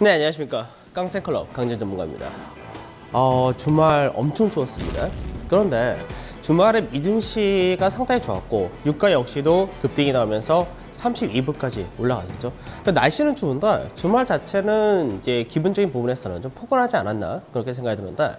네, 안녕하십니까. 깡센클럽 강진 전문가입니다. 주말 엄청 추웠습니다. 그런데 주말에 미증시가 상당히 좋았고 유가 역시도 급등이 나오면서 32불까지 올라갔었죠. 그러니까 날씨는 추운데 주말 자체는 이제 기분적인 부분에서는 좀 포근하지 않았나 그렇게 생각이 드는데,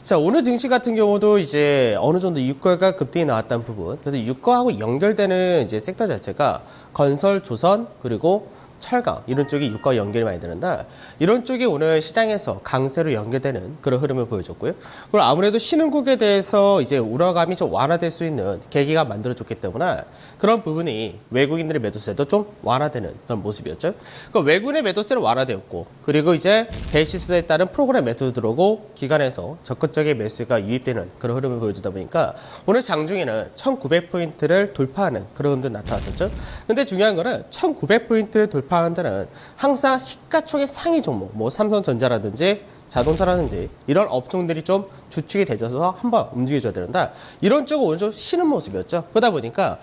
자, 오늘 증시 같은 경우도 이제 어느 정도 유가가 급등이 나왔다는 부분, 그래서 유가하고 연결되는 이제 섹터 자체가 건설, 조선, 그리고 철강 이런 쪽이 유가와 연결이 많이 되는데, 이런 쪽이 오늘 시장에서 강세로 연결되는 그런 흐름을 보여줬고요. 그리고 아무래도 신흥국에 대해서 이제 우려감이 좀 완화될 수 있는 계기가 만들어졌기 때문에 그런 부분이 외국인들의 매도세도 좀 완화되는 그런 모습이었죠. 그러니까 외국인의 매도세는 완화되었고, 그리고 이제 베이시스에 따른 프로그램 매수 들어오고 기관에서 적극적인 매수가 유입되는 그런 흐름을 보여주다 보니까 오늘 장중에는 1900포인트를 돌파하는 그런 흐름도 나타났었죠. 근데 중요한 거는 1900포인트를 돌파하는 데는 항상 시가총액 상위 종목, 뭐 삼성전자라든지 자동차라든지 이런 업종들이 좀 주축이 되져서 한번 움직여줘야 되는데, 이런 쪽은 오늘 좀 쉬는 모습이었죠. 그러다 보니까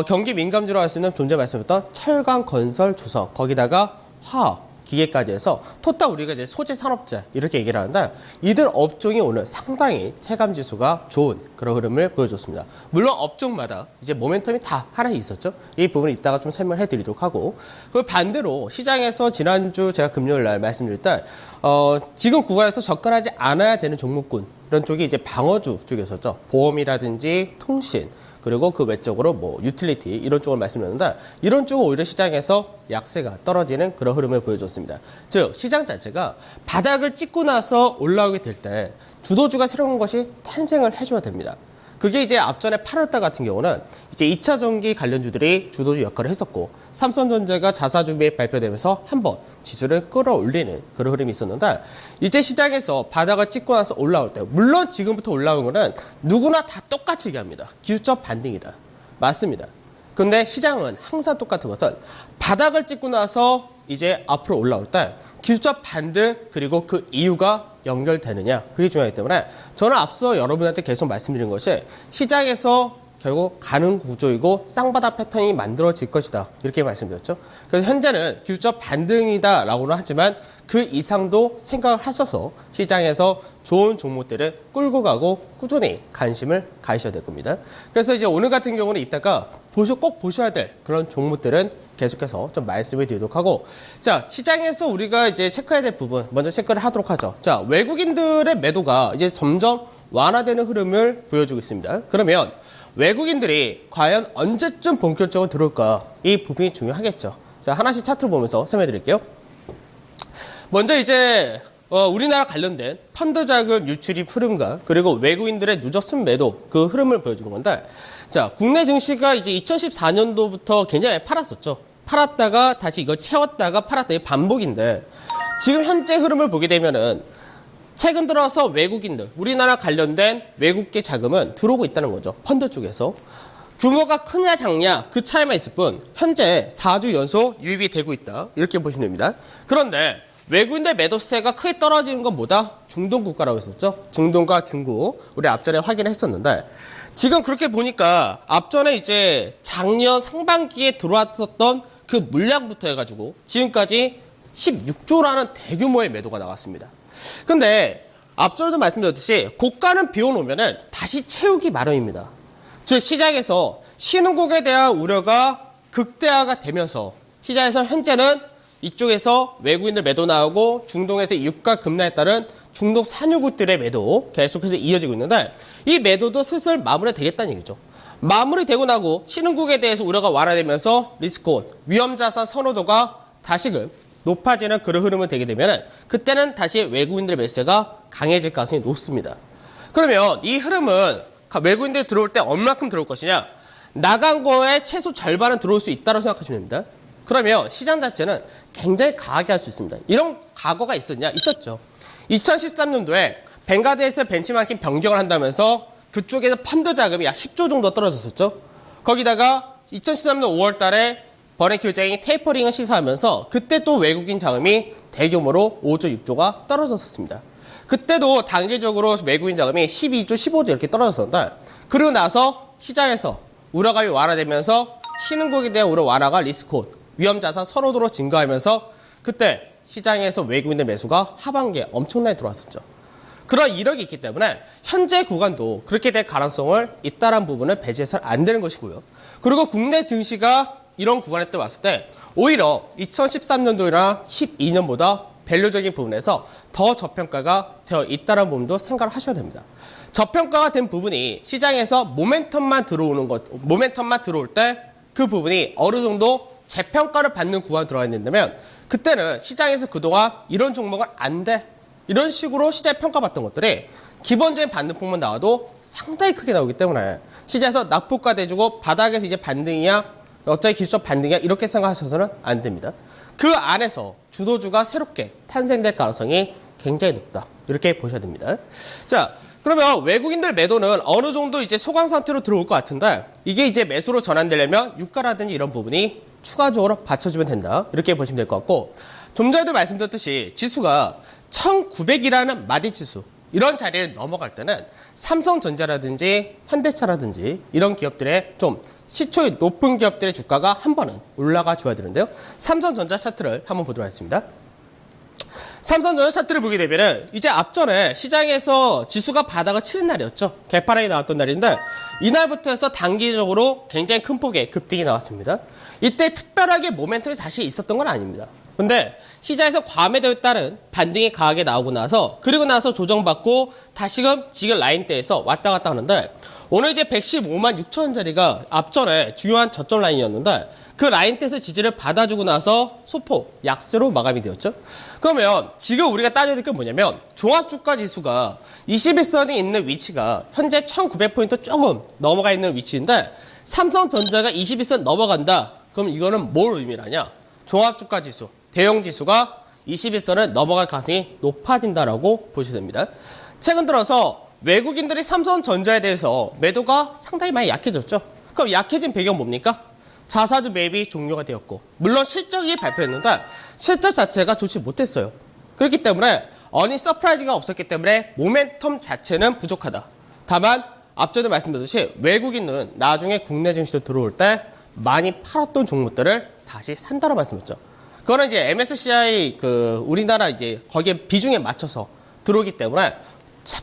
경기 민감주로 할 수 있는 존재 말씀했던 철강, 건설, 조선, 거기다가 화학, 기계까지 해서 토탈 우리가 이제 소재 산업재 이렇게 얘기를 하는데, 이들 업종이 오늘 상당히 체감 지수가 좋은 그런 흐름을 보여줬습니다. 물론 업종마다 이제 모멘텀이 다 하나씩 있었죠. 이 부분을 이따가 좀 설명해 드리도록 하고, 그 반대로 시장에서 지난주 제가 금요일 날 말씀드릴 때 지금 구간에서 접근하지 않아야 되는 종목군 이런 쪽이 이제 방어주 쪽이었었죠. 보험이라든지 통신, 그리고 그 외적으로 뭐 유틸리티 이런 쪽을 말씀드렸는데, 이런 쪽은 오히려 시장에서 약세가 떨어지는 그런 흐름을 보여줬습니다. 즉 시장 자체가 바닥을 찍고 나서 올라오게 될 때 주도주가 새로운 것이 탄생을 해줘야 됩니다. 그게 이제 앞전에 8월달 같은 경우는 이제 2차 전기 관련주들이 주도주 역할을 했었고, 삼성전자가 자사주 매입 발표되면서 한번 지수를 끌어올리는 그런 흐름이 있었는데, 이제 시장에서 바닥을 찍고 나서 올라올 때, 물론 지금부터 올라오는 거는 누구나 다 똑같이 얘기합니다. 기술적 반등이다. 맞습니다. 근데 시장은 항상 똑같은 것은 바닥을 찍고 나서 이제 앞으로 올라올 때 기술적 반등, 그리고 그 이유가 연결되느냐, 그게 중요하기 때문에 저는 앞서 여러분한테 계속 말씀드린 것이 시장에서 결국 가는 구조이고 쌍바닥 패턴이 만들어질 것이다 이렇게 말씀드렸죠. 그래서 현재는 기술적 반등이다라고는 하지만 그 이상도 생각을 하셔서 시장에서 좋은 종목들을 끌고 가고 꾸준히 관심을 가지셔야 될 겁니다. 그래서 이제 오늘 같은 경우는 이따가 꼭 보셔야 될 그런 종목들은 계속해서 좀 말씀을 드리도록 하고, 자, 시장에서 우리가 이제 체크해야 될 부분 먼저 체크를 하도록 하죠. 자, 외국인들의 매도가 이제 점점 완화되는 흐름을 보여주고 있습니다. 그러면 외국인들이 과연 언제쯤 본격적으로 들어올까? 이 부분이 중요하겠죠. 자, 하나씩 차트를 보면서 설명해 드릴게요. 먼저 이제 우리나라 관련된 펀드 자금 유출입 흐름과 그리고 외국인들의 누적 매도 그 흐름을 보여주는 건데, 자, 국내 증시가 이제 2014년도부터 굉장히 팔았었죠. 팔았다가 다시 이걸 채웠다가 팔았다, 이 반복인데, 지금 현재 흐름을 보게 되면은 최근 들어서 외국인들, 우리나라 관련된 외국계 자금은 들어오고 있다는 거죠. 펀드 쪽에서. 규모가 크냐 작냐 그 차이만 있을 뿐 현재 4주 연속 유입이 되고 있다 이렇게 보시면 됩니다. 그런데 외국인들 매도세가 크게 떨어지는 건 뭐다? 중동 국가라고 했었죠. 중동과 중국, 우리 앞전에 확인했었는데, 지금 그렇게 보니까 앞전에 이제 작년 상반기에 들어왔었던 그 물량부터 해가지고 지금까지 16조라는 대규모의 매도가 나왔습니다. 근데 앞전에도 말씀드렸듯이 고가는 비워놓으면 다시 채우기 마련입니다. 즉 시장에서 신흥국에 대한 우려가 극대화가 되면서 시장에서 현재는 이쪽에서 외국인들 매도 나오고 중동에서 유가 급락에 따른 중동 산유국들의 매도 계속해서 이어지고 있는데, 이 매도도 슬슬 마무리되겠다는 얘기죠. 마무리되고 나고 신흥국에 대해서 우려가 완화되면서 리스크온, 위험자산 선호도가 다시금 높아지는 그런 흐름을 되게 되면 그때는 다시 외국인들의 매수가 강해질 가능성이 높습니다. 그러면 이 흐름은 외국인들이 들어올 때 얼마큼 들어올 것이냐? 나간 거에 최소 절반은 들어올 수 있다고 생각하시면 됩니다. 그러면 시장 자체는 굉장히 강하게 할 수 있습니다. 이런 과거가 있었냐? 있었죠. 2013년도에 벵가드에서 벤치마킹 변경을 한다면서 그쪽에서 펀드 자금이 약 10조 정도 떨어졌었죠. 거기다가 2013년 5월 달에 버냉키 의장이 테이퍼링을 시사하면서 그때 또 외국인 자금이 대규모로 5조, 6조가 떨어졌었습니다. 그때도 단계적으로 외국인 자금이 12조, 15조 이렇게 떨어졌었는데, 그러고 나서 시장에서 우려감이 완화되면서 신흥국에 대한 우려 완화가 리스크온, 위험자산 선호도로 증가하면서 그때 시장에서 외국인의 매수가 하반기에 엄청나게 들어왔었죠. 그런 이력이 있기 때문에 현재 구간도 그렇게 될 가능성을 있다는 부분을 배제해서는 안 되는 것이고요. 그리고 국내 증시가 이런 구간에 때 왔을 때 오히려 2013년도나 12년보다 밸류적인 부분에서 더 저평가가 되어 있다는 부분도 생각을 하셔야 됩니다. 저평가가 된 부분이 시장에서 모멘텀만 들어올 때 그 부분이 어느 정도 재평가를 받는 구간에 들어가 있는다면 그때는 시장에서 그동안 이런 종목은 안 돼. 이런 식으로 시장에 평가받던 것들이 기본적인 반등폭만 나와도 상당히 크게 나오기 때문에 시장에서 낙폭가 돼주고 바닥에서 이제 반등이야 어차피 기술적 반등이야 이렇게 생각하셔서는 안 됩니다. 그 안에서 주도주가 새롭게 탄생될 가능성이 굉장히 높다. 이렇게 보셔야 됩니다. 자, 그러면 외국인들 매도는 어느 정도 이제 소강 상태로 들어올 것 같은데 이게 이제 매수로 전환되려면 유가라든지 이런 부분이 추가적으로 받쳐주면 된다. 이렇게 보시면 될 것 같고 좀 전에도 말씀드렸듯이 지수가 1900이라는 마디 지수 이런 자리를 넘어갈 때는 삼성전자라든지 현대차라든지 이런 기업들의 좀 시초의 높은 기업들의 주가가 한 번은 올라가 줘야 되는데요. 삼성전자 차트를 한번 보도록 하겠습니다. 삼성전자 차트를 보게 되면은 이제 앞전에 시장에서 지수가 바닥을 치는 날이었죠. 개파락이 나왔던 날인데 이날부터 해서 단기적으로 굉장히 큰 폭의 급등이 나왔습니다. 이때 특별하게 모멘텀이 사실 있었던 건 아닙니다. 근데 시장에서 과매도에 따른 반등이 강하게 나오고 나서 그리고 나서 조정받고 다시금 지금 라인대에서 왔다 갔다 하는데 오늘 이제 115만 6천 원짜리가 앞전에 중요한 저점 라인이었는데 그 라인대에서 지지를 받아주고 나서 소폭 약세로 마감이 되었죠. 그러면 지금 우리가 따져야 될 게 뭐냐면 종합주가 지수가 21선이 있는 위치가 현재 1900포인트 조금 넘어가 있는 위치인데 삼성전자가 21선 넘어간다. 그럼 이거는 뭘 의미하냐? 종합주가 지수, 대형 지수가 21선을 넘어갈 가능성이 높아진다라고 보셔야 됩니다. 최근 들어서 외국인들이 삼성전자에 대해서 매도가 상당히 많이 약해졌죠. 그럼 약해진 배경 뭡니까? 자사주 매입이 종료가 되었고 물론 실적이 발표했는데 실적 자체가 좋지 못했어요. 그렇기 때문에 어닝 서프라이즈가 없었기 때문에 모멘텀 자체는 부족하다. 다만 앞전에 말씀드렸듯이 외국인은 나중에 국내 증시로 들어올 때 많이 팔았던 종목들을 다시 산다고 말씀드렸죠. 그거는 이제 MSCI 우리나라 이제 거기에 비중에 맞춰서 들어오기 때문에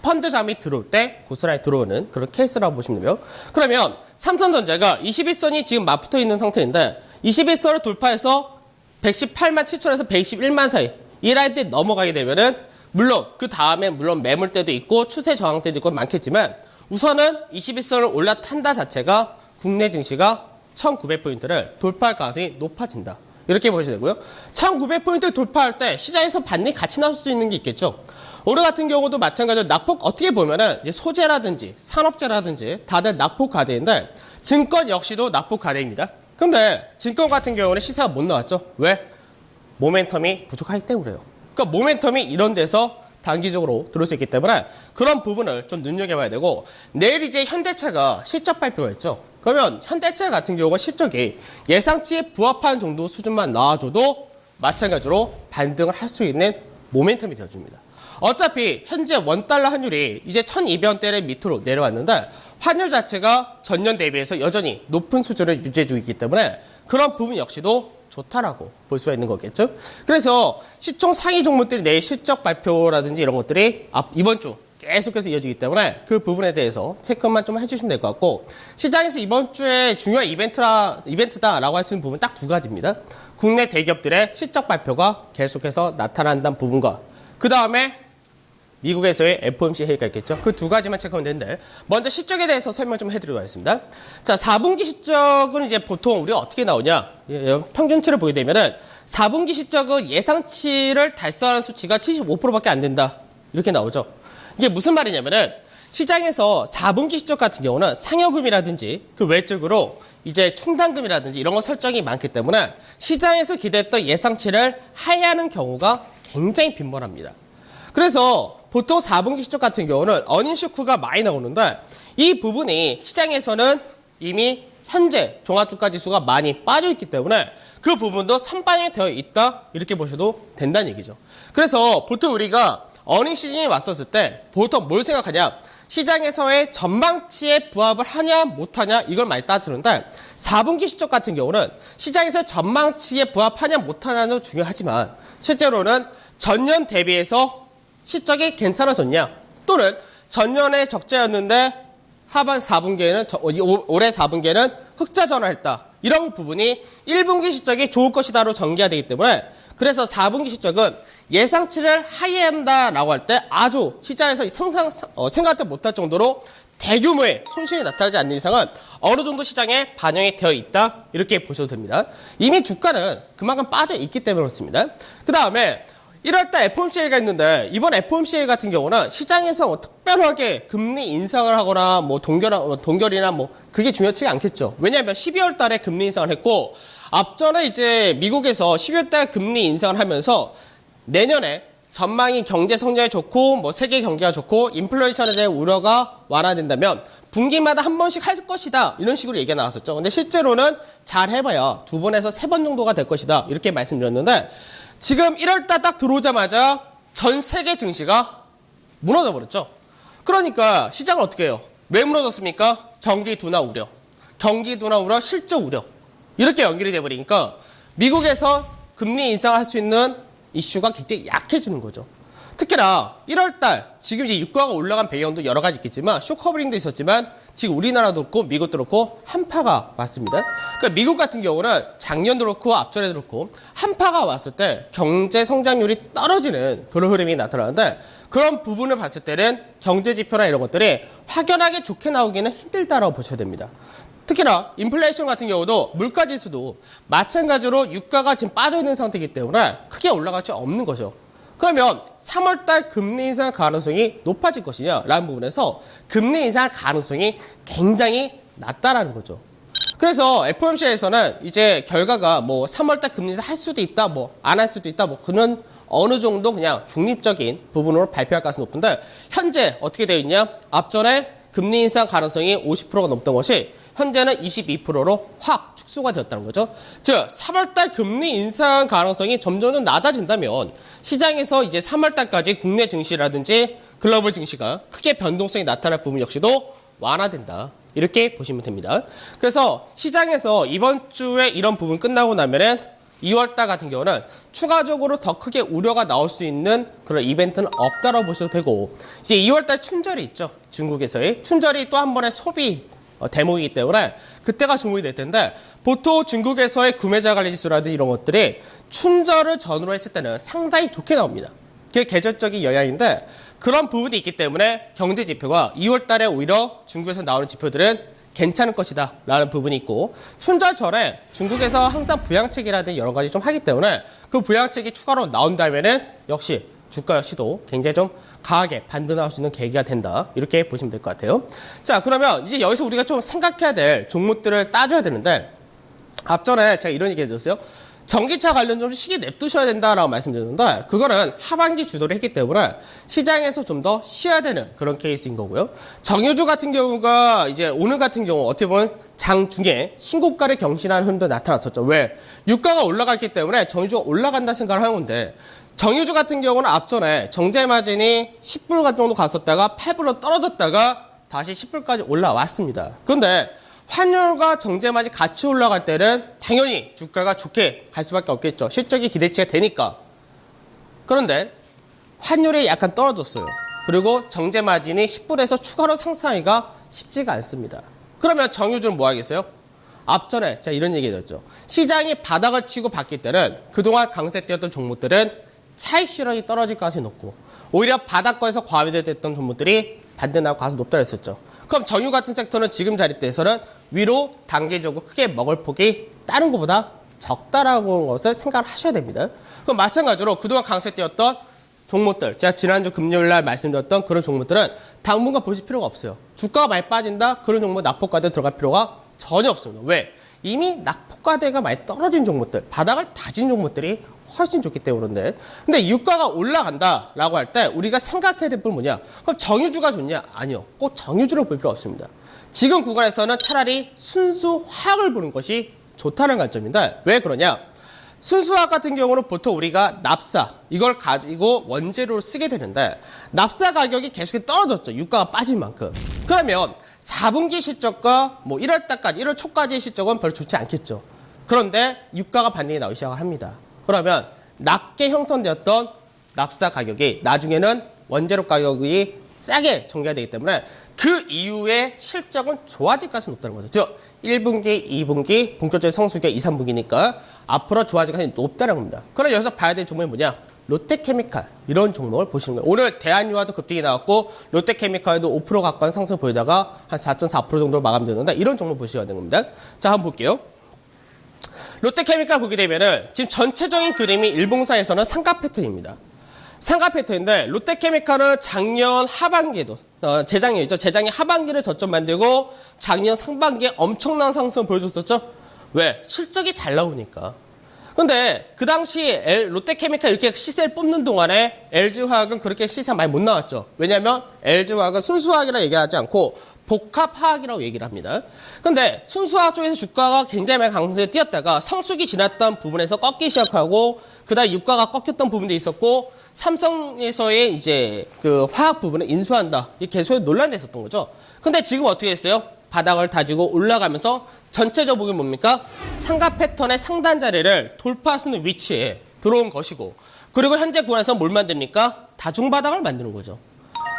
펀드 잠이 들어올 때 고스란히 들어오는 그런 케이스라고 보시면 돼요. 그러면 삼성전자가 21선이 지금 맞붙어 있는 상태인데 21선을 돌파해서 118만 7천에서 121만 사이 이 라인 때 넘어가게 되면은 물론 그 다음에 물론 매물대도 있고 추세 저항대도 있고 많겠지만 우선은 21선을 올라탄다 자체가 국내 증시가 1900포인트를 돌파할 가능성이 높아진다. 이렇게 보셔야 되고요. 1900포인트를 돌파할 때 시장에서 반등이 같이 나올 수 있는 게 있겠죠. 올해 같은 경우도 마찬가지로 낙폭 어떻게 보면은 이제 소재라든지 산업재라든지 다들 낙폭 과대인데 증권 역시도 낙폭 과대입니다. 근데 증권 같은 경우는 시세가 못 나왔죠. 왜? 모멘텀이 부족하기 때문에요. 그러니까 모멘텀이 이런 데서 단기적으로 들어올 수 있기 때문에 그런 부분을 좀 눈여겨봐야 되고 내일 이제 현대차가 실적 발표가 있죠. 그러면 현대차 같은 경우가 실적이 예상치에 부합한 정도 수준만 나와줘도 마찬가지로 반등을 할 수 있는 모멘텀이 되어줍니다. 어차피 현재 원달러 환율이 이제 1200원대를 밑으로 내려왔는데 환율 자체가 전년 대비해서 여전히 높은 수준을 유지해주고 있기 때문에 그런 부분 역시도 좋다라고 볼 수가 있는 거겠죠. 그래서 시총 상위 종목들이 내일 실적 발표라든지 이런 것들이 이번 주 계속해서 이어지기 때문에 그 부분에 대해서 체크만 좀 해주시면 될 것 같고 시장에서 이번 주에 중요한 이벤트다라고 할 수 있는 부분 딱 두 가지입니다. 국내 대기업들의 실적 발표가 계속해서 나타난다는 부분과 그 다음에 미국에서의 FOMC 회의가 있겠죠. 그 두 가지만 체크하면 되는데 먼저 실적에 대해서 설명 좀 해드리도록 하겠습니다. 자, 4분기 실적은 이제 보통 우리가 어떻게 나오냐? 평균치를 보게 되면은 4분기 실적은 예상치를 달성하는 수치가 75%밖에 안 된다. 이렇게 나오죠. 이게 무슨 말이냐면은 시장에서 4분기 실적 같은 경우는 상여금이라든지 그 외적으로 이제 충당금이라든지 이런 거 설정이 많기 때문에 시장에서 기대했던 예상치를 하회하는 경우가 굉장히 빈번합니다. 그래서 보통 4분기 실적 같은 경우는 어닝 쇼크가 많이 나오는데 이 부분이 시장에서는 이미 현재 종합주가지수가 많이 빠져있기 때문에 그 부분도 선반영이 되어 있다 이렇게 보셔도 된다는 얘기죠. 그래서 보통 우리가 어닝 시즌이 왔었을 때 보통 뭘 생각하냐? 시장에서의 전망치에 부합을 하냐 못하냐 이걸 많이 따지는데 4분기 실적 같은 경우는 시장에서 전망치에 부합하냐 못하냐는 중요하지만 실제로는 전년 대비해서 실적이 괜찮아졌냐, 또는 전년에 적자였는데 하반 4분기에는 올해 4분기에는 흑자 전환했다. 이런 부분이 1분기 실적이 좋을 것이다로 전개가 되기 때문에, 그래서 4분기 실적은 예상치를 하회한다라고 할 때 아주 시장에서 생각도 못할 정도로 대규모의 손실이 나타나지 않는 이상은 어느 정도 시장에 반영이 되어 있다, 이렇게 보셔도 됩니다. 이미 주가는 그만큼 빠져 있기 때문에 그렇습니다. 그 다음에 1월달 FOMC가 있는데, 이번 FOMC 같은 경우는 시장에서 뭐 특별하게 금리 인상을 하거나 뭐 동결이나 뭐 그게 중요치가 않겠죠. 왜냐하면 12월 달에 금리 인상을 했고, 앞전에 이제 미국에서 12월 달 금리 인상을 하면서 내년에 전망이 경제 성장이 좋고 뭐 세계 경기가 좋고 인플레이션에 대한 우려가 완화된다면 분기마다 한 번씩 할 것이다, 이런 식으로 얘기가 나왔었죠. 근데 실제로는 잘 해봐야 2번에서 3번 정도가 될 것이다, 이렇게 말씀드렸는데, 지금 1월달 딱 들어오자마자 전 세계 증시가 무너져 버렸죠. 그러니까 시장은 어떻게 해요? 왜 무너졌습니까? 경기 둔화 우려, 실적 우려, 이렇게 연결이 돼버리니까 미국에서 금리 인상할 수 있는 이슈가 굉장히 약해지는 거죠. 특히나 1월달 지금 이제 유가가 올라간 배경도 여러 가지 있겠지만 쇼커버링도 있었지만 지금 우리나라도 그렇고 미국도 그렇고 한파가 왔습니다. 그러니까 미국 같은 경우는 작년도 그렇고 앞전에도 그렇고 한파가 왔을 때 경제 성장률이 떨어지는 그런 흐름이 나타나는데, 그런 부분을 봤을 때는 경제 지표나 이런 것들이 확연하게 좋게 나오기는 힘들다라고 보셔야 됩니다. 특히나 인플레이션 같은 경우도 물가지수도 마찬가지로 유가가 지금 빠져있는 상태이기 때문에 크게 올라갈 수 없는 거죠. 그러면 3월달 금리 인상 가능성이 높아질 것이냐 라는 부분에서 금리 인상 가능성이 굉장히 낮다라는 거죠. 그래서 FOMC에서는 이제 결과가 뭐 3월달 금리 인상 할 수도 있다, 뭐 안 할 수도 있다, 뭐 그런 어느 정도 그냥 중립적인 부분으로 발표할 가능성이 높은데, 현재 어떻게 되어 있냐? 앞전에 금리 인상 가능성이 50%가 넘던 것이 현재는 22%로 확 축소가 되었다는 거죠. 즉 3월달 금리 인상 가능성이 점점 낮아진다면 시장에서 이제 3월달까지 국내 증시라든지 글로벌 증시가 크게 변동성이 나타날 부분 역시도 완화된다, 이렇게 보시면 됩니다. 그래서 시장에서 이번 주에 이런 부분 끝나고 나면은 2월달 같은 경우는 추가적으로 더 크게 우려가 나올 수 있는 그런 이벤트는 없다라고 보셔도 되고, 이제 2월달 춘절이 있죠. 중국에서의 춘절이 또 한 번의 소비 대목이기 때문에 그때가 주목이 될 텐데, 보통 중국에서의 구매자 관리 지수라든지 이런 것들이 춘절을 전후로 했을 때는 상당히 좋게 나옵니다. 그게 계절적인 영향인데, 그런 부분이 있기 때문에 경제 지표가 2월 달에 오히려 중국에서 나오는 지표들은 괜찮을 것이다 라는 부분이 있고, 춘절 전에 중국에서 항상 부양책이라든지 여러 가지 좀 하기 때문에 그 부양책이 추가로 나온다면은 역시 주가 역시도 굉장히 좀 강하게 반등할 수 있는 계기가 된다, 이렇게 보시면 될 것 같아요. 자, 그러면 이제 여기서 우리가 좀 생각해야 될 종목들을 따져야 되는데, 앞전에 제가 이런 얘기 해드렸어요. 전기차 관련 좀 시기 냅두셔야 된다라고 말씀드렸는데, 그거는 하반기 주도를 했기 때문에 시장에서 좀 더 쉬어야 되는 그런 케이스인 거고요. 정유주 같은 경우가 이제 오늘 같은 경우 어떻게 보면 장중에 신고가를 경신하는 흐름도 나타났었죠. 왜? 유가가 올라갔기 때문에 정유주가 올라간다 생각을 하는 건데, 정유주 같은 경우는 앞전에 정제 마진이 10불 정도 갔었다가 8불로 떨어졌다가 다시 10불까지 올라왔습니다. 그런데 환율과 정제 마진 같이 올라갈 때는 당연히 주가가 좋게 갈 수밖에 없겠죠. 실적이 기대치가 되니까. 그런데 환율이 약간 떨어졌어요. 그리고 정제 마진이 10불에서 추가로 상승하기가 쉽지가 않습니다. 그러면 정유주는 뭐 하겠어요? 앞전에 제가 이런 얘기 해줬죠. 시장이 바닥을 치고 봤기 때는 그동안 강세되었던 종목들은 차익 실현이 떨어질 가능성이 높고, 오히려 바닥권에서 과매도됐던 종목들이 반등하고 가서 높다 했었죠. 그럼 정유 같은 섹터는 지금 자리대에서는 위로 단계적으로 크게 먹을 폭이 다른 것보다 적다라는 것을 생각을 하셔야 됩니다. 그럼 마찬가지로 그동안 강세되었던 종목들, 제가 지난주 금요일 날 말씀드렸던 그런 종목들은 당분간 보실 필요가 없어요. 주가가 많이 빠진다? 그런 종목 낙폭과대에 들어갈 필요가 전혀 없습니다. 왜? 이미 낙폭과대가 많이 떨어진 종목들, 바닥을 다진 종목들이 훨씬 좋기 때문인데, 근데 유가가 올라간다라고 할 때 우리가 생각해야 될 부분은 뭐냐? 그럼 정유주가 좋냐? 아니요. 꼭 정유주를 볼 필요 없습니다. 지금 구간에서는 차라리 순수 화학을 보는 것이 좋다는 관점인데, 왜 그러냐? 순수화학 같은 경우는 보통 우리가 납사, 이걸 가지고 원재료를 쓰게 되는데, 납사 가격이 계속 떨어졌죠. 유가가 빠진 만큼. 그러면 4분기 실적과 뭐 1월 달까지, 1월 초까지의 실적은 별로 좋지 않겠죠. 그런데 유가가 반등이 나오기 시작을 합니다. 그러면 낮게 형성되었던 납사 가격이 나중에는 원재료 가격이 싸게 전개가 되기 때문에 그 이후에 실적은 좋아질 가능성이 높다는 거죠. 즉 1분기, 2분기 본격적인 성수기가 2, 3분기니까 앞으로 좋아질 가능성이 높다는 겁니다. 그럼 여기서 봐야 될 종목이 뭐냐? 롯데케미칼 이런 종목을 보시는 거예요. 오늘 대한유화도 급등이 나왔고 롯데케미칼도 5% 가까운 상승 보이다가 한 4.4% 정도로 마감되는데 이런 종목 보셔야 되는 겁니다. 자, 한번 볼게요. 롯데케미칼 보게 되면은 지금 전체적인 그림이 일봉사에서는 상가 패턴입니다. 상가 패턴인데 롯데케미칼은 작년 하반기에도 재작년이죠. 재작년 하반기를 저점 만들고 작년 상반기에 엄청난 상승을 보여줬었죠. 왜? 실적이 잘 나오니까. 근데 그 당시 롯데케미칼 이렇게 시세를 뽑는 동안에 LG화학은 그렇게 시세가 많이 못 나왔죠. 왜냐하면 LG화학은 순수화학이라고 얘기하지 않고 복합화학이라고 얘기를 합니다. 근데 순수화학 쪽에서 주가가 굉장히 많이 강세에 뛰었다가 성수기 지났던 부분에서 꺾기 시작하고 그다음 유가가 꺾였던 부분도 있었고 삼성에서의 이제 그 화학 부분을 인수한다. 이게 계속 논란이 됐었던 거죠. 근데 지금 어떻게 했어요? 바닥을 다지고 올라가면서 전체적으로 보면 뭡니까? 상가 패턴의 상단 자리를 돌파할 수 있는 위치에 들어온 것이고 그리고 현재 구간에서 뭘 만듭니까? 다중바닥을 만드는 거죠.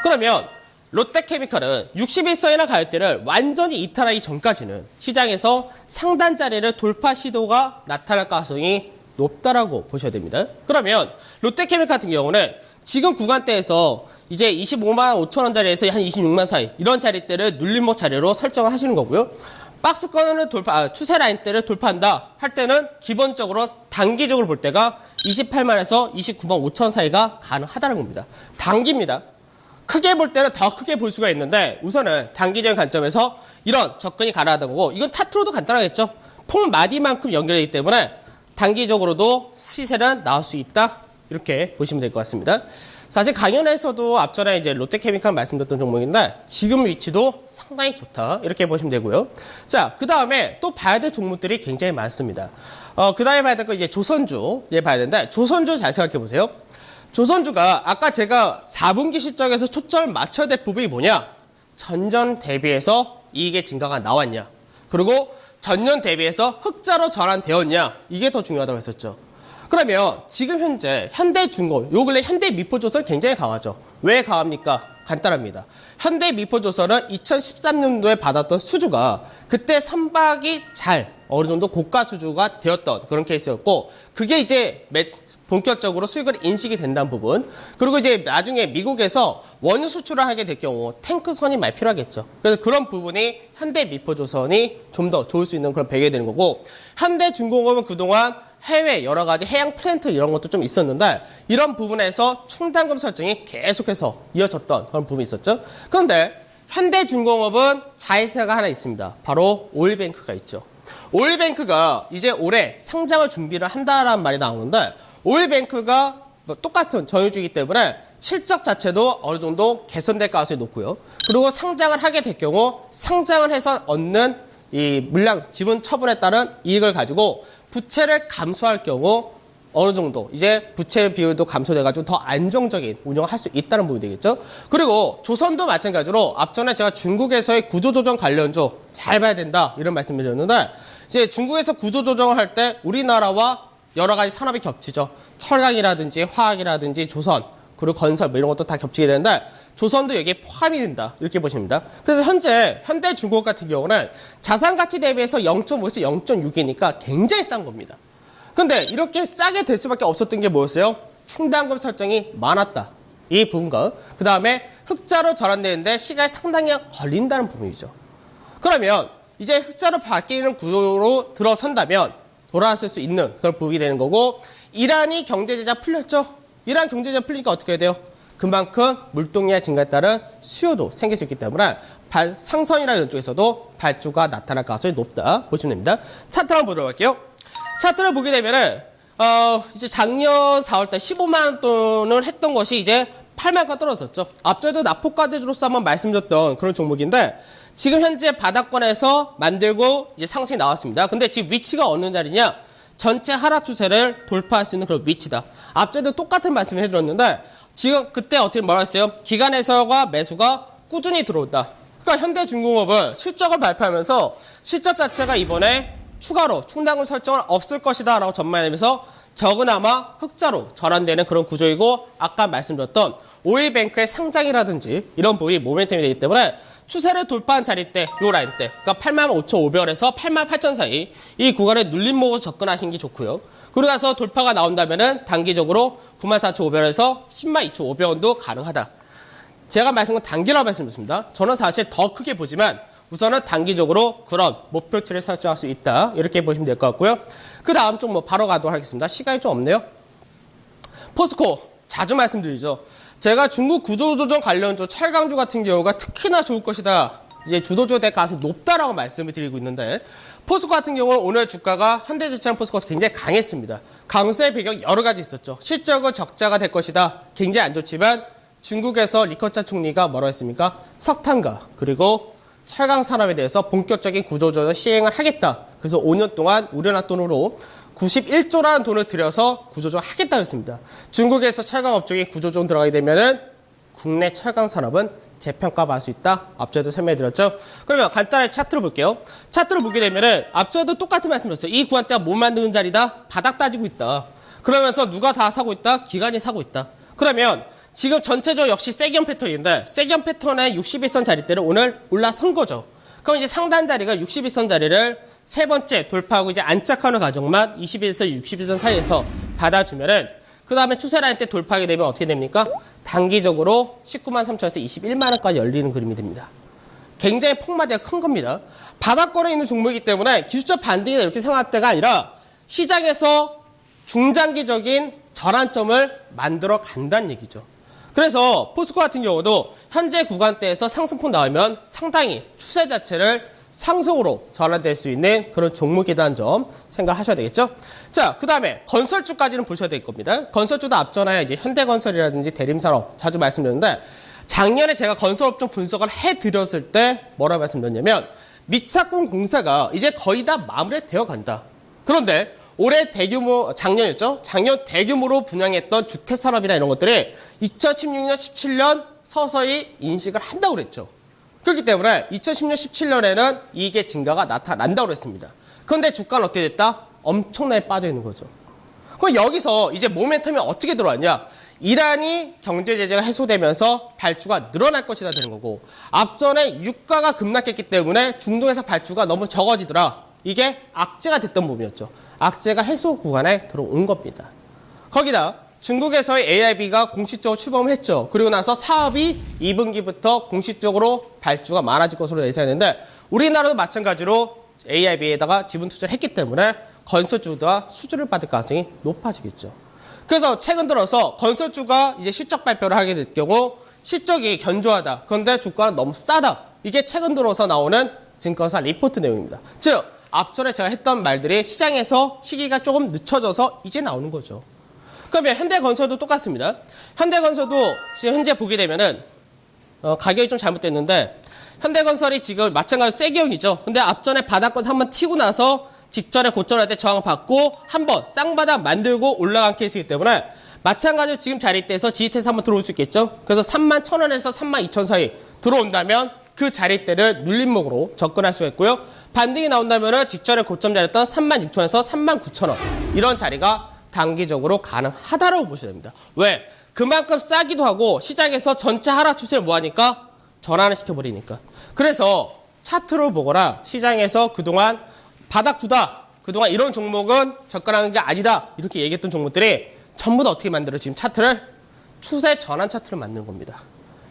그러면 롯데케미칼은 61선이나 가격대를 완전히 이탈하기 전까지는 시장에서 상단 자리를 돌파 시도가 나타날 가능성이 높다라고 보셔야 됩니다. 그러면 롯데케미칼 같은 경우는 지금 구간대에서 이제 25만 5천 원짜리에서 한 26만 사이 이런 자리대를 눌림목 자리로 설정을 하시는 거고요. 박스권을 추세 라인대를 돌파한다 할 때는 기본적으로 단기적으로 볼 때가 28만에서 29만 5천 사이가 가능하다는 겁니다. 단기입니다. 크게 볼 때는 더 크게 볼 수가 있는데 우선은 단기적인 관점에서 이런 접근이 가능하다는 거고 이건 차트로도 간단하겠죠. 폭마디만큼 연결되기 때문에 단기적으로도 시세는 나올 수 있다. 이렇게 보시면 될 것 같습니다. 사실 강연에서도 앞전에 이제 롯데케미칼 말씀드렸던 종목인데 지금 위치도 상당히 좋다. 이렇게 보시면 되고요. 자, 그 다음에 또 봐야 될 종목들이 굉장히 많습니다. 그 다음에 봐야 될 거 이제 조선주 봐야 되는데 조선주 잘 생각해 보세요. 조선주가 아까 제가 4분기 실적에서 초점을 맞춰야 될 부분이 뭐냐? 전년 대비해서 이익의 증가가 나왔냐? 그리고 전년 대비해서 흑자로 전환되었냐? 이게 더 중요하다고 했었죠. 그러면 지금 현재 현대중공, 요 근래 현대미포조선 굉장히 강하죠. 왜 강합니까? 간단합니다. 현대미포조선은 2013년도에 받았던 수주가 그때 선박이 어느 정도 고가 수주가 되었던 그런 케이스였고 그게 이제 본격적으로 수익을 인식이 된다는 부분 그리고 이제 나중에 미국에서 원유 수출을 하게 될 경우 탱크선이 많이 필요하겠죠. 그래서 그런 부분이 현대미포조선이 좀 더 좋을 수 있는 그런 배경이 되는 거고 현대중공업은 그동안 해외 여러 가지 해양 플랜트 이런 것도 좀 있었는데 이런 부분에서 충당금 설정이 계속해서 이어졌던 그런 부분이 있었죠. 그런데 현대중공업은 자회사가 하나 있습니다. 바로 오일뱅크가 있죠. 오일뱅크가 이제 올해 상장을 준비를 한다라는 말이 나오는데 오일뱅크가 똑같은 전유주이기 때문에 실적 자체도 어느 정도 개선될 가능성이 높고요. 그리고 상장을 하게 될 경우 상장을 해서 얻는 이 물량 지분 처분에 따른 이익을 가지고 부채를 감소할 경우 어느 정도 이제 부채 비율도 감소돼가지고 더 안정적인 운영을 할 수 있다는 부분이 되겠죠. 그리고 조선도 마찬가지로 앞전에 제가 중국에서의 구조조정 관련주 잘 봐야 된다 이런 말씀을 드렸는데 이제 중국에서 구조조정을 할 때 우리나라와 여러 가지 산업이 겹치죠. 철강이라든지 화학이라든지 조선 그리고 건설 이런 것도 다 겹치게 되는데 조선도 여기에 포함이 된다 이렇게 보시면 됩니다. 그래서 현재 현대중공업 같은 경우는 자산가치 대비해서 0.5에서 0.6이니까 굉장히 싼 겁니다. 근데 이렇게 싸게 될 수밖에 없었던 게 뭐였어요? 충당금 설정이 많았다. 이 부분과 그 다음에 흑자로 전환되는데 시간이 상당히 걸린다는 부분이죠. 그러면 이제 흑자로 바뀌는 구조로 들어선다면 돌아왔을 수 있는 그런 부분이 되는 거고 이란이 경제제재 풀렸죠? 이란 경제제재 풀리니까 어떻게 돼요? 그만큼 물동량 증가에 따른 수요도 생길 수 있기 때문에 상선이나 이런 쪽에서도 발주가 나타날 가능성이 높다 보시면 됩니다. 차트를 한번 보도록 할게요. 차트를 보게 되면은 이제 작년 4월달 15만 원을 했던 것이 이제 8만 원 떨어졌죠. 앞전에도 납폭과대주로서 한번 말씀드렸던 그런 종목인데 지금 현재 바닥권에서 만들고 이제 상승이 나왔습니다. 근데 지금 위치가 어느 자리냐? 전체 하락 추세를 돌파할 수 있는 그런 위치다. 앞전에도 똑같은 말씀을 해드렸는데 지금 그때 어떻게 뭐라 했어요? 기관에서가 매수가 꾸준히 들어온다. 그러니까 현대중공업은 실적을 발표하면서 실적 자체가 이번에 추가로 충당금 설정은 없을 것이다 라고 전망하면서 적으나마 흑자로 전환되는 그런 구조이고 아까 말씀드렸던 오일뱅크의 상장이라든지 이런 부위 모멘텀이 되기 때문에 추세를 돌파한 자리대, 요 라인대, 그러니까 85,500원에서 88,000 사이 이 구간에 눌림목으로 접근하시는 게 좋고요. 그러고 나서 돌파가 나온다면은 단기적으로 94,500원에서 102,500원도 가능하다. 제가 말씀은 단기라고 말씀드렸습니다. 저는 사실 더 크게 보지만 우선은 단기적으로 그런 목표치를 설정할 수 있다. 이렇게 보시면 될 것 같고요. 그 다음 좀 바로 가도록 하겠습니다. 시간이 좀 없네요. 포스코 자주 말씀드리죠. 제가 중국 구조조정 관련주 철강주 같은 경우가 특히나 좋을 것이다. 이제 주도주에 대해 가능성이 높다라고 말씀을 드리고 있는데 포스코 같은 경우는 오늘 주가가 현대제철 포스코가 굉장히 강했습니다. 강세의 배경 여러 가지 있었죠. 실적은 적자가 될 것이다. 굉장히 안 좋지만 중국에서 리커차 총리가 뭐라고 했습니까? 석탄과 그리고 철강 산업에 대해서 본격적인 구조조정을 시행을 하겠다. 그래서 5년 동안 우리나라 돈으로 91조라는 돈을 들여서 구조조정 하겠다고 했습니다. 중국에서 철강 업종이 구조조정 들어가게 되면은 국내 철강 산업은 재평가받을 수 있다. 앞전에도 설명해드렸죠. 그러면 간단하게 차트로 볼게요. 차트로 보게 되면은 앞전에도 똑같은 말씀드렸어요. 이 구간대가 못 만드는 자리다. 바닥 따지고 있다. 그러면서 누가 다 사고 있다? 기관이 사고 있다. 그러면 지금 전체적으로 역시 세기형 패턴인데 세기형 패턴의 61선 자리대를 오늘 올라선 거죠. 그럼 이제 상단 자리가 61선 자리를 세 번째 돌파하고 이제 안착하는 과정만 21선, 61선 사이에서 받아주면은 그 다음에 추세라인 때 돌파하게 되면 어떻게 됩니까? 단기적으로 19만 3천에서 21만 원까지 열리는 그림이 됩니다. 굉장히 폭마대가 큰 겁니다. 바닥권에 있는 종목이기 때문에 기술적 반등이다 이렇게 생각할 때가 아니라 시장에서 중장기적인 전환점을 만들어 간다는 얘기죠. 그래서 포스코 같은 경우도 현재 구간대에서 상승폭 나오면 상당히 추세 자체를 상승으로 전환될 수 있는 그런 종목이라는 점 생각하셔야 되겠죠. 자, 그 다음에 건설주까지는 보셔야 될 겁니다. 건설주도 앞전에 이제 현대건설이라든지 대림산업 자주 말씀드렸는데 작년에 제가 건설업종 분석을 해드렸을 때 뭐라고 말씀드렸냐면 미착공 공사가 이제 거의 다 마무리되어 간다. 그런데 올해 대규모, 작년이었죠? 작년 대규모로 분양했던 주택산업이나 이런 것들이 2016년, 17년 서서히 인식을 한다고 그랬죠. 그렇기 때문에 2010년, 17년에는 이익의 증가가 나타난다고 그랬습니다. 그런데 주가는 어떻게 됐다? 엄청나게 빠져 있는 거죠. 그럼 여기서 이제 모멘텀이 어떻게 들어왔냐? 이란이 경제 제재가 해소되면서 발주가 늘어날 것이다 되는 거고 앞전에 유가가 급락했기 때문에 중동에서 발주가 너무 적어지더라. 이게 악재가 됐던 부분이었죠. 악재가 해소 구간에 들어온 겁니다. 거기다 중국에서의 AIB가 공식적으로 출범을 했죠. 그리고 나서 사업이 2분기부터 공식적으로 발주가 많아질 것으로 예상했는데 우리나라도 마찬가지로 AIB에다가 지분 투자를 했기 때문에 건설주가 수주를 받을 가능성이 높아지겠죠. 그래서 최근 들어서 건설주가 이제 실적 발표를 하게 될 경우 실적이 견조하다. 그런데 주가는 너무 싸다. 이게 최근 들어서 나오는 증권사 리포트 내용입니다. 즉 앞전에 제가 했던 말들이 시장에서 시기가 조금 늦춰져서 이제 나오는 거죠. 그러면 현대건설도 똑같습니다. 현대건설도 지금 현재 보게 되면은 가격이 좀 잘못됐는데 현대건설이 지금 마찬가지로 세기형이죠. 근데 앞전에 바닥권 한번 튀고 나서 직전에 고점할 때 저항받고 한번 쌍바닥 만들고 올라간 케이스이기 때문에 마찬가지로 지금 자리대에서 지지태에서 한번 들어올 수 있겠죠. 그래서 31,000원에서 32,000 사이 들어온다면 그 자리대를 눌림목으로 접근할 수가 있고요. 반등이 나온다면 직전에 고점 자리였던 36,000원에서 39,000원 이런 자리가 단기적으로 가능하다라고 보셔야 됩니다. 왜? 그만큼 싸기도 하고 시장에서 전체 하락 추세를 뭐하니까? 전환을 시켜버리니까. 그래서 차트로 보거나 시장에서 그동안 바닥 두다. 그동안 이런 종목은 접근하는 게 아니다. 이렇게 얘기했던 종목들이 전부 다 어떻게 만들어? 지금 차트를 추세 전환 차트를 만드는 겁니다.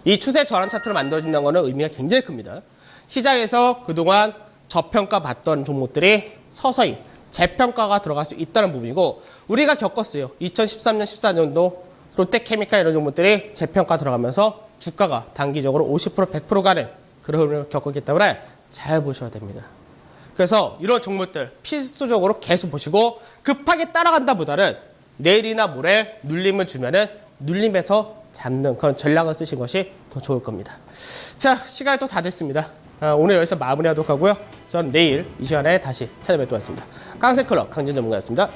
이 추세 전환 차트를 만들어진다는 것은 의미가 굉장히 큽니다. 시장에서 그동안 저평가 받던 종목들이 서서히 재평가가 들어갈 수 있다는 부분이고 우리가 겪었어요. 2013년, 14년도 롯데케미칼 이런 종목들이 재평가 들어가면서 주가가 단기적으로 50%, 100% 가는 그런 흐름을 겪었기 때문에 잘 보셔야 됩니다. 그래서 이런 종목들 필수적으로 계속 보시고 급하게 따라간다 보다는 내일이나 모레 눌림을 주면은 눌림에서 잡는 그런 전략을 쓰신 것이 더 좋을 겁니다. 자, 시간이 또 다 됐습니다. 오늘 여기서 마무리하도록 하고요. 저는 내일 이 시간에 다시 찾아뵙도록 하겠습니다. 깡센클럽 강진 전문가였습니다.